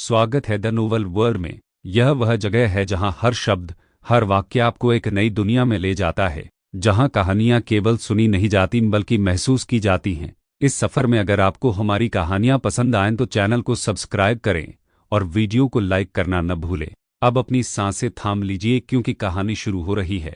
स्वागत है the novel world में। यह वह जगह है जहां हर शब्द, हर वाक्य आपको एक नई दुनिया में ले जाता है, जहां कहानियां केवल सुनी नहीं जाती बल्कि महसूस की जाती हैं। इस सफ़र में अगर आपको हमारी कहानियां पसंद आएं तो चैनल को सब्सक्राइब करें और वीडियो को लाइक करना न भूलें। अब अपनी सांसें थाम लीजिए क्योंकि कहानी शुरू हो रही है।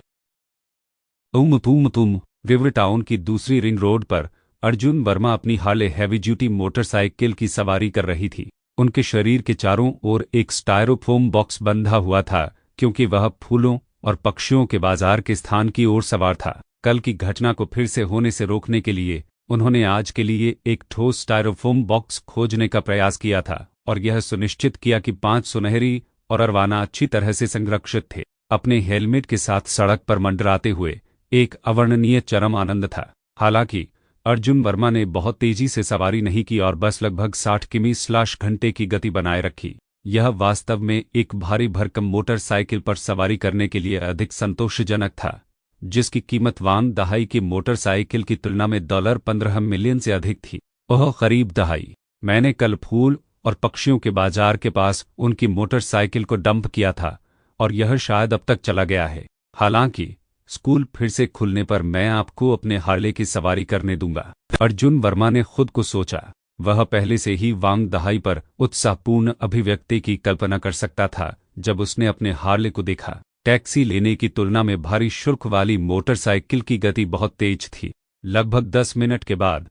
तुम रिवर टाउन की दूसरी रिंग रोड पर अर्जुन वर्मा अपनी हार्ले हैवी ड्यूटी मोटरसाइकिल की सवारी कर रही थी। उनके शरीर के चारों ओर एक स्टायरोफोम बॉक्स बंधा हुआ था क्योंकि वह फूलों और पक्षियों के बाजार के स्थान की ओर सवार था। कल की घटना को फिर से होने से रोकने के लिए उन्होंने आज के लिए एक ठोस स्टायरोफोम बॉक्स खोजने का प्रयास किया था और यह सुनिश्चित किया कि 5 सुनहरी और अरवाना अच्छी तरह से संरक्षित थे। अपने हेलमेट के साथ सड़क पर मंडराते हुए एक अवर्णनीय चरम आनंद था। हालांकि अर्जुन वर्मा ने बहुत तेजी से सवारी नहीं की और बस लगभग 60 किमी/घंटे की गति बनाए रखी। यह वास्तव में एक भारी भरकम मोटरसाइकिल पर सवारी करने के लिए अधिक संतोषजनक था, जिसकी कीमत वान दहाई की मोटरसाइकिल की तुलना में $15 मिलियन से अधिक थी। ओह करीब दहाई। मैंने कल फूल और पक्षियों के बाजार के पास उनकी मोटरसाइकिल को डंप किया था और यह शायद अब तक चला गया है। हालांकि स्कूल फिर से खुलने पर मैं आपको अपने हार्ले की सवारी करने दूंगा, अर्जुन वर्मा ने खुद को सोचा। वह पहले से ही वांग दहाई पर उत्साहपूर्ण अभिव्यक्ति की कल्पना कर सकता था जब उसने अपने हार्ले को देखा। टैक्सी लेने की तुलना में भारी शुल्क वाली मोटरसाइकिल की गति बहुत तेज थी। लगभग 10 मिनट के बाद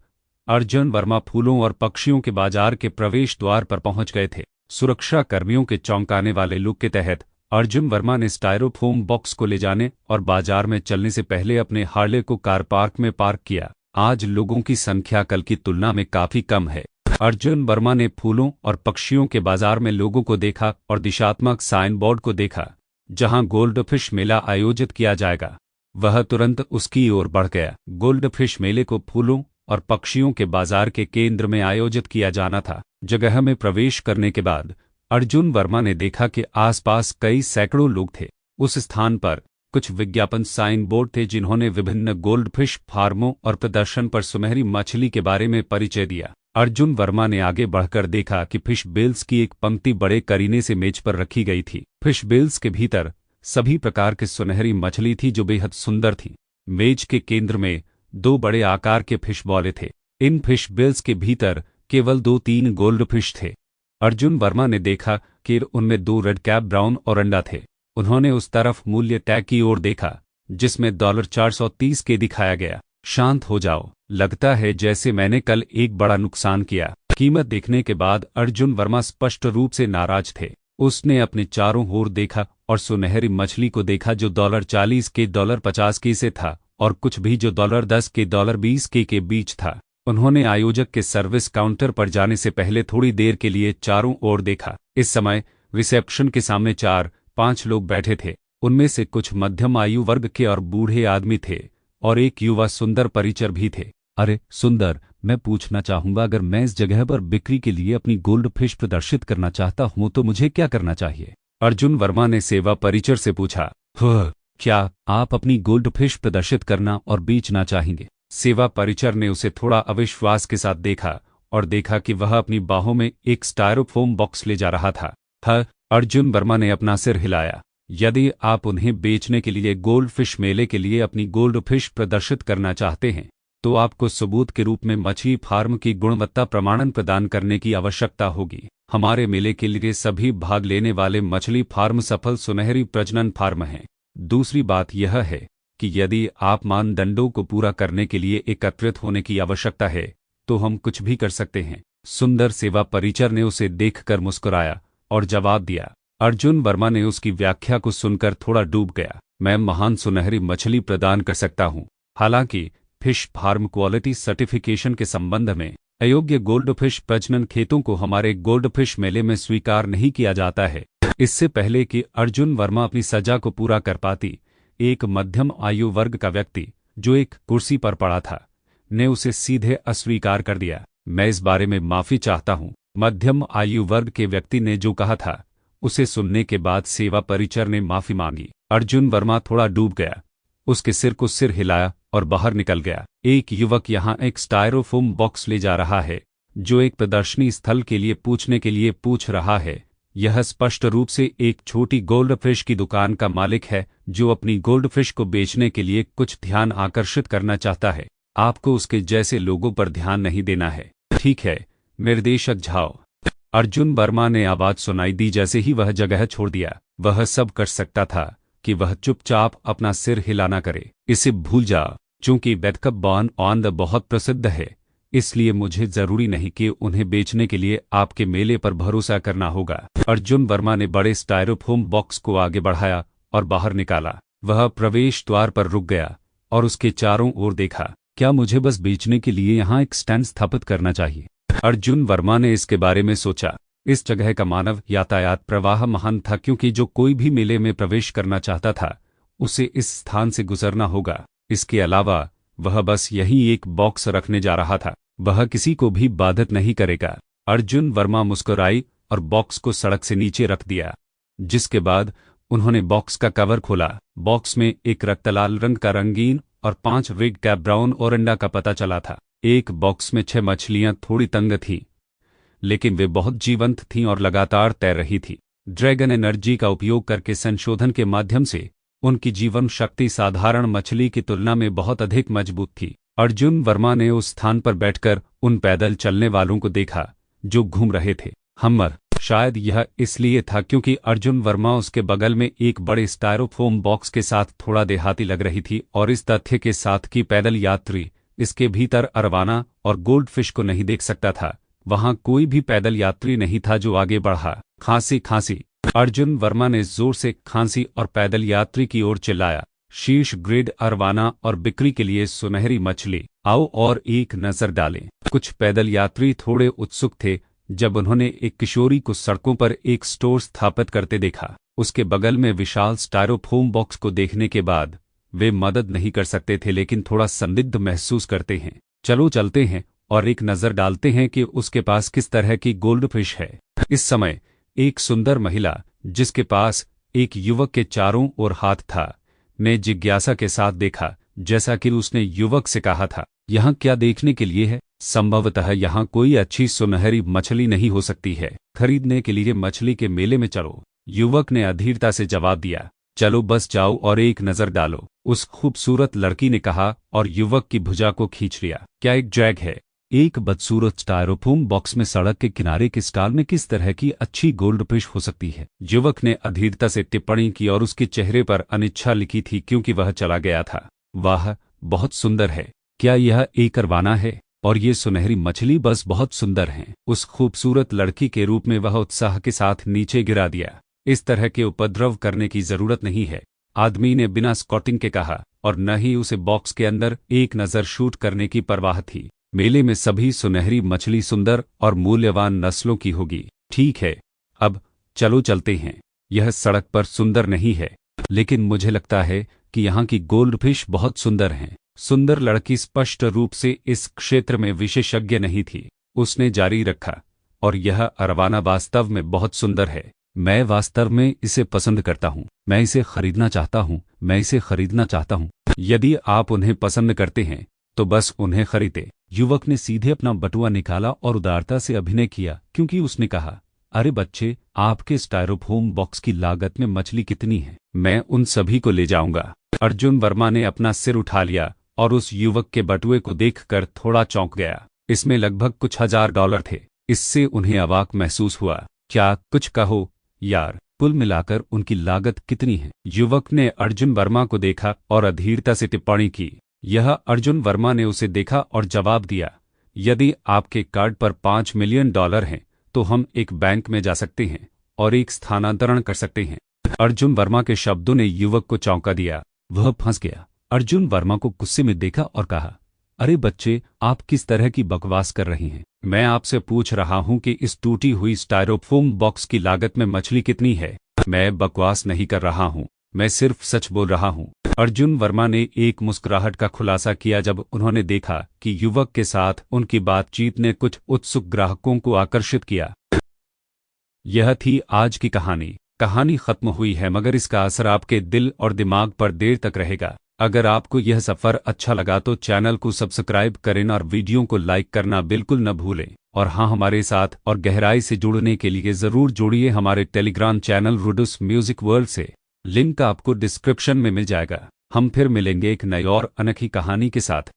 अर्जुन वर्मा फूलों और पक्षियों के बाजार के प्रवेश द्वार पर पहुंच गए थे। सुरक्षा कर्मियों के चौंकाने वाले लुक के तहत अर्जुन वर्मा ने स्टायरोफोम बॉक्स को ले जाने और बाजार में चलने से पहले अपने हार्ले को कार पार्क में पार्क किया। आज लोगों की संख्या कल की तुलना में काफी कम है। अर्जुन वर्मा ने फूलों और पक्षियों के बाजार में लोगों को देखा और दिशात्मक साइन बोर्ड को देखा जहां गोल्डफिश मेला आयोजित किया जाएगा। वह तुरंत उसकी ओर बढ़ गया। गोल्डफिश मेले को फूलों और पक्षियों के बाजार के केंद्र में आयोजित किया जाना था। जगह में प्रवेश करने के बाद अर्जुन वर्मा ने देखा कि आसपास कई सैकड़ों लोग थे। उस स्थान पर कुछ विज्ञापन साइन बोर्ड थे जिन्होंने विभिन्न गोल्डफिश फार्मों और प्रदर्शन पर सुनहरी मछली के बारे में परिचय दिया। अर्जुन वर्मा ने आगे बढ़कर देखा कि फिश बेल्स की एक पंक्ति बड़े करीने से मेज पर रखी गई थी। फिश बेल्स के भीतर सभी प्रकार की सुनहरी मछली थी जो बेहद सुंदर थी। मेज के केंद्र में 2 बड़े आकार के फिश बॉले थे। इन फिश बेल्स के भीतर केवल 2-3 गोल्डफिश थे। अर्जुन वर्मा ने देखा कि उनमें 2 रेड कैप ब्राउन और अंडा थे। उन्होंने उस तरफ मूल्य टैग की ओर देखा जिसमें $430 के दिखाया गया। शांत हो जाओ, लगता है जैसे मैंने कल एक बड़ा नुकसान किया। कीमत देखने के बाद अर्जुन वर्मा स्पष्ट रूप से नाराज थे। उसने अपने चारों ओर देखा और सुनहरी मछली को देखा जो $40 के $50 के से था और कुछ भी जो $10 के $20 के बीच था। उन्होंने आयोजक के सर्विस काउंटर पर जाने से पहले थोड़ी देर के लिए चारों ओर देखा। इस समय रिसेप्शन के सामने 4-5 लोग बैठे थे। उनमें से कुछ मध्यम आयु वर्ग के और बूढ़े आदमी थे और एक युवा सुंदर परिचर भी थे। अरे सुंदर, मैं पूछना चाहूंगा, अगर मैं इस जगह पर बिक्री के लिए अपनी गोल्ड फिश प्रदर्शित करना चाहता हूं तो मुझे क्या करना चाहिए? अर्जुन वर्मा ने सेवा परिचर से पूछा। क्या आप अपनी गोल्ड फिश प्रदर्शित करना और बेचना चाहेंगे? सेवा परिचर ने उसे थोड़ा अविश्वास के साथ देखा और देखा कि वह अपनी बाहों में एक स्टायरोफोम बॉक्स ले जा रहा था। अर्जुन वर्मा ने अपना सिर हिलाया। यदि आप उन्हें बेचने के लिए गोल्ड फिश मेले के लिए अपनी गोल्ड फिश प्रदर्शित करना चाहते हैं तो आपको सबूत के रूप में मछली फार्म की गुणवत्ता प्रमाणन प्रदान करने की आवश्यकता होगी। हमारे मेले के लिए सभी भाग लेने वाले मछली फार्म सफल सुनहरी प्रजनन फार्म हैं। दूसरी बात यह है कि यदि आप मानदंडों को पूरा करने के लिए एकत्रित होने की आवश्यकता है तो हम कुछ भी कर सकते हैं। सुंदर सेवा परिचर ने उसे देखकर मुस्कुराया और जवाब दिया। अर्जुन वर्मा ने उसकी व्याख्या को सुनकर थोड़ा डूब गया। मैं महान सुनहरी मछली प्रदान कर सकता हूं। हालांकि फिश फार्म क्वालिटी सर्टिफिकेशन के संबंध में अयोग्य गोल्डफिश प्रजनन खेतों को हमारे गोल्डफिश मेले में स्वीकार नहीं किया जाता है। इससे पहले कि अर्जुन वर्मा अपनी सजा को पूरा कर पाती, एक मध्यम आयु वर्ग का व्यक्ति जो एक कुर्सी पर पड़ा था ने उसे सीधे अस्वीकार कर दिया। मैं इस बारे में माफी चाहता हूं, मध्यम आयु वर्ग के व्यक्ति ने जो कहा था। उसे सुनने के बाद सेवा परिचर ने माफी मांगी। अर्जुन वर्मा थोड़ा डूब गया, उसके सिर को सिर हिलाया और बाहर निकल गया। एक युवक यहां एक स्टायरोफोम बॉक्स ले जा रहा है जो एक प्रदर्शनी स्थल के लिए पूछ रहा है यह स्पष्ट रूप से एक छोटी गोल्ड फिश की दुकान का मालिक है जो अपनी गोल्ड फिश को बेचने के लिए कुछ ध्यान आकर्षित करना चाहता है। आपको उसके जैसे लोगों पर ध्यान नहीं देना है। ठीक है निर्देशक झाओ। अर्जुन वर्मा ने आवाज सुनाई दी जैसे ही वह जगह छोड़ दिया। वह सब कर सकता था कि वह चुपचाप अपना सिर हिला ना करे। इसे भूल जा। चूंकि बैकअप बॉर्न ऑन द बहुत प्रसिद्ध है, इसलिए मुझे जरूरी नहीं कि उन्हें बेचने के लिए आपके मेले पर भरोसा करना होगा। अर्जुन वर्मा ने बड़े स्टायरोफोम बॉक्स को आगे बढ़ाया और बाहर निकाला। वह प्रवेश द्वार पर रुक गया और उसके चारों ओर देखा। क्या मुझे बस बेचने के लिए यहाँ एक स्टैंड स्थापित करना चाहिए? अर्जुन वर्मा ने इसके बारे में सोचा। इस जगह का मानव यातायात प्रवाह महान था क्योंकि जो कोई भी मेले में प्रवेश करना चाहता था उसे इस स्थान से गुजरना होगा। इसके अलावा वह बस यही एक बॉक्स रखने जा रहा था। वह किसी को भी बाधित नहीं करेगा। अर्जुन वर्मा मुस्कुराई और बॉक्स को सड़क से नीचे रख दिया, जिसके बाद उन्होंने बॉक्स का कवर खोला। बॉक्स में एक रक्तलाल रंग का रंगीन और 5 रिग कैप ब्राउन ओरंडा का पता चला था। एक बॉक्स में 6 मछलियां थोड़ी तंग थीं, लेकिन वे बहुत जीवंत थीं और लगातार तैर रही थी। ड्रैगन एनर्जी का उपयोग करके संशोधन के माध्यम से उनकी जीवन शक्ति साधारण मछली की तुलना में बहुत अधिक मजबूत थी। अर्जुन वर्मा ने उस स्थान पर बैठकर उन पैदल चलने वालों को देखा जो घूम रहे थे। हमर शायद यह इसलिए था क्योंकि अर्जुन वर्मा उसके बगल में एक बड़े स्टायरोफोम बॉक्स के साथ थोड़ा देहाती लग रही थी और इस तथ्य के साथ कि पैदल यात्री इसके भीतर अरवाना और गोल्ड फिश को नहीं देख सकता था। वहां कोई भी पैदल यात्री नहीं था जो आगे बढ़ा। खांसी खांसी। अर्जुन वर्मा ने जोर से खांसी और पैदल यात्री की ओर चिल्लाया। शीर्ष ग्रेड अरवाना और बिक्री के लिए सुनहरी मछली, आओ और एक नजर डालें। कुछ पैदल यात्री थोड़े उत्सुक थे जब उन्होंने एक किशोरी को सड़कों पर एक स्टोर स्थापित करते देखा। उसके बगल में विशाल स्टायरोफोम बॉक्स को देखने के बाद वे मदद नहीं कर सकते थे, लेकिन थोड़ा संदिग्ध महसूस करते हैं। चलो चलते हैं और एक नजर डालते हैं कि उसके पास किस तरह की गोल्ड फिश है। इस समय एक सुंदर महिला जिसके पास एक युवक के चारों ओर हाथ था ने जिज्ञासा के साथ देखा, जैसा कि उसने युवक से कहा था। यहाँ क्या देखने के लिए है? संभवतः यहाँ कोई अच्छी सुनहरी मछली नहीं हो सकती है। खरीदने के लिए मछली के मेले में चलो, युवक ने अधीरता से जवाब दिया। चलो बस जाओ और एक नजर डालो, उस खूबसूरत लड़की ने कहा और युवक की भुजा को खींच लिया। क्या एक ड्रैग है? एक बदसूरत स्टायरोफोम बॉक्स में सड़क के किनारे के स्टॉल में किस तरह की अच्छी गोल्ड फिश हो सकती है? युवक ने अधीरता से टिप्पणी की और उसके चेहरे पर अनिच्छा लिखी थी क्योंकि वह चला गया था। वाह, बहुत सुंदर है। क्या यह एक अरवाना है? और ये सुनहरी मछली बस बहुत सुंदर हैं। उस खूबसूरत लड़की के रूप में वह उत्साह के साथ नीचे गिरा दिया। इस तरह के उपद्रव करने की जरूरत नहीं है, आदमी ने बिना स्कॉटिंग के कहा, और न ही उसे बॉक्स के अंदर एक नज़र शूट करने की परवाह थी। मेले में सभी सुनहरी मछली सुंदर और मूल्यवान नस्लों की होगी। ठीक है, अब चलो चलते हैं। यह सड़क पर सुंदर नहीं है, लेकिन मुझे लगता है कि यहाँ की गोल्ड फिश बहुत सुंदर हैं। सुंदर लड़की स्पष्ट रूप से इस क्षेत्र में विशेषज्ञ नहीं थी। उसने जारी रखा, और यह अरवाना वास्तव में बहुत सुंदर है। मैं वास्तव में इसे पसंद करता हूँ। मैं इसे खरीदना चाहता हूँ। मैं इसे खरीदना चाहता हूँ। यदि आप उन्हें पसंद करते हैं तो बस उन्हें खरीदें। युवक ने सीधे अपना बटुआ निकाला और उदारता से अभिनय किया क्योंकि उसने कहा, अरे बच्चे, आपके स्टायरोफोम बॉक्स की लागत में मछली कितनी है? मैं उन सभी को ले जाऊंगा। अर्जुन वर्मा ने अपना सिर उठा लिया और उस युवक के बटुए को देखकर थोड़ा चौंक गया। इसमें लगभग कुछ $1000 थे। इससे उन्हें अवाक महसूस हुआ। क्या कुछ कहो यार, कुल मिलाकर उनकी लागत कितनी है? युवक ने अर्जुन वर्मा को देखा और अधीरता से टिप्पणी की। यह अर्जुन वर्मा ने उसे देखा और जवाब दिया, यदि आपके कार्ड पर $5 मिलियन हैं तो हम एक बैंक में जा सकते हैं और एक स्थानांतरण कर सकते हैं। अर्जुन वर्मा के शब्दों ने युवक को चौंका दिया। वह फंस गया। अर्जुन वर्मा को गुस्से में देखा और कहा, अरे बच्चे, आप किस तरह की बकवास कर रहे हैं? मैं आपसे पूछ रहा हूं कि इस टूटी हुई स्टायरोफोम बॉक्स की लागत में मछली कितनी है। मैं बकवास नहीं कर रहा हूं, मैं सिर्फ सच बोल रहा हूं। अर्जुन वर्मा ने एक मुस्कुराहट का खुलासा किया जब उन्होंने देखा कि युवक के साथ उनकी बातचीत ने कुछ उत्सुक ग्राहकों को आकर्षित किया। यह थी आज की कहानी। कहानी खत्म हुई है, मगर इसका असर आपके दिल और दिमाग पर देर तक रहेगा। अगर आपको यह सफ़र अच्छा लगा तो चैनल को सब्सक्राइब करें और वीडियो को लाइक करना बिल्कुल न भूलें। और हाँ, हमारे साथ और गहराई से जुड़ने के लिए ज़रूर जुड़िए हमारे टेलीग्राम चैनल रुडुस म्यूज़िक वर्ल्ड से। लिंक आपको डिस्क्रिप्शन में मिल जाएगा। हम फिर मिलेंगे एक नई और अनोखी कहानी के साथ।